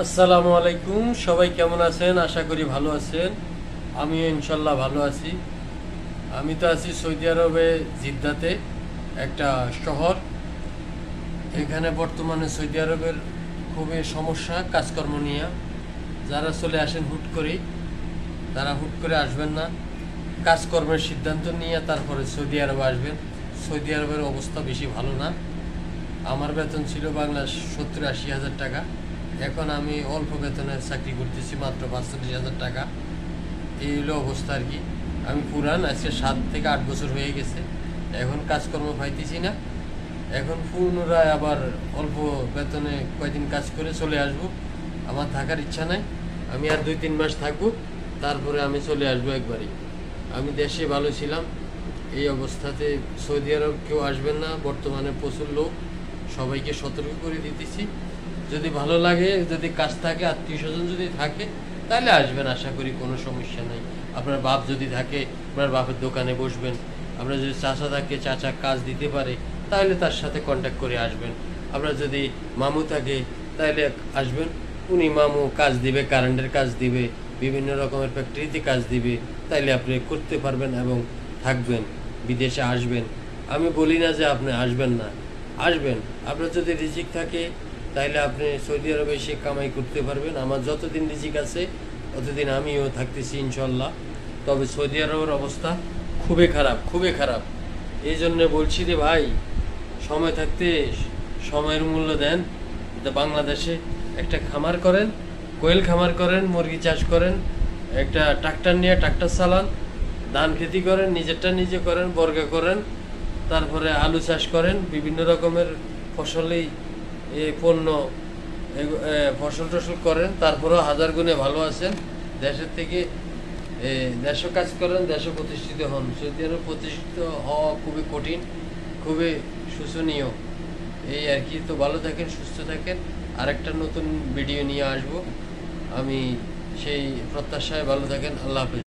আসসালামু আলাইকুম। সবাই কেমন আছেন? আশা করি ভালো আছেন। আমিও ইনশাল্লাহ ভালো আছি। আমি তো আছি সৌদি আরবে জিদ্দাতে, একটা শহর। এখানে বর্তমানে সৌদি আরবের খুবই সমস্যা কাজকর্ম নিয়ে। যারা চলে আসেন হুট করে, তারা হুট করে আসবেন না, কাজকর্মের সিদ্ধান্ত নিয়ে তারপরে সৌদি আরবে আসবেন। সৌদি আরবের অবস্থা বেশি ভালো না। আমার বেতন ছিল বাংলা 70-80 হাজার টাকা। এখন আমি অল্প বেতনের চাকরি করতেছি, মাত্র 45,000 টাকা। এই হলো অবস্থা আর কি। আমি পুরান, আজকে 7 থেকে 8 বছর হয়ে গেছে। এখন কাজকর্ম পাইতেছি না। এখন পুনরায় আবার অল্প বেতনে কয়দিন কাজ করে চলে আসব। আমার থাকার ইচ্ছা নাই। আমি আর 2-3 মাস থাকবো, তারপরে আমি চলে আসবো একবারই। আমি দেশে ভালো ছিলাম। এই অবস্থাতে সৌদি আরব কেউ আসবেন না, বর্তমানে প্রচুর লোক। সবাইকে সতর্ক করে দিতেছি, যদি ভালো লাগে, যদি কাজ থাকে, আত্মীয় স্বজন যদি থাকে, তাহলে আসবেন। আশা করি কোনো সমস্যা নাই। আপনার বাপ যদি থাকে, আপনার বাপের দোকানে বসবেন। আপনার যদি চাচা থাকে, চাচা কাজ দিতে পারে, তাহলে তার সাথে কন্ট্যাক্ট করে আসবেন। আপনার যদি মামু থাকে, তাহলে আসবেন। উনি মামু কাজ দিবে, কারেন্টের কাজ দিবে, বিভিন্ন রকমের ফ্যাক্টরিতে কাজ দিবে, তাইলে আপনি করতে পারবেন এবং থাকবেন। বিদেশে আসবেন, আমি বলি না যে আপনি আসবেন না, আসবেন। আপনার যদি রিজিক থাকে, তাইলে আপনি সৌদি আরবে এসে কামাই করতে পারবেন। আমার যতদিন রিজিক আছে ততদিন আমিও থাকতেছি ইনশাল্লাহ। তবে সৌদি আরবের অবস্থা খুবই খারাপ, খুবই খারাপ। এই জন্য বলছি রে ভাই, সময় থাকতে সময়ের মূল্য দেন। বাংলাদেশে একটা খামার করেন, কোয়েল খামার করেন, মুরগি চাষ করেন, একটা ট্রাক্টর নিয়ে ট্রাক্টর চালান, ধান খেতি করেন, নিজেরটা নিজে করেন, বর্গা করেন, তারপরে আলু চাষ করেন, বিভিন্ন রকমের ফসলেই এই পণ্য ফসল টসল করেন, তারপরেও হাজার গুণে ভালো আছেন। দেশের থেকে দেশে কাজ করেন, দেশে প্রতিষ্ঠিত হন। সৌদি আরব প্রতিষ্ঠিত হওয়া খুবই কঠিন, খুবই শোচনীয়। এই আর কি। তো ভালো থাকেন, সুস্থ থাকেন। আরেকটা নতুন ভিডিও নিয়ে আসব আমি, সেই প্রত্যাশায় ভালো থাকেন। আল্লাহ হাফেজ।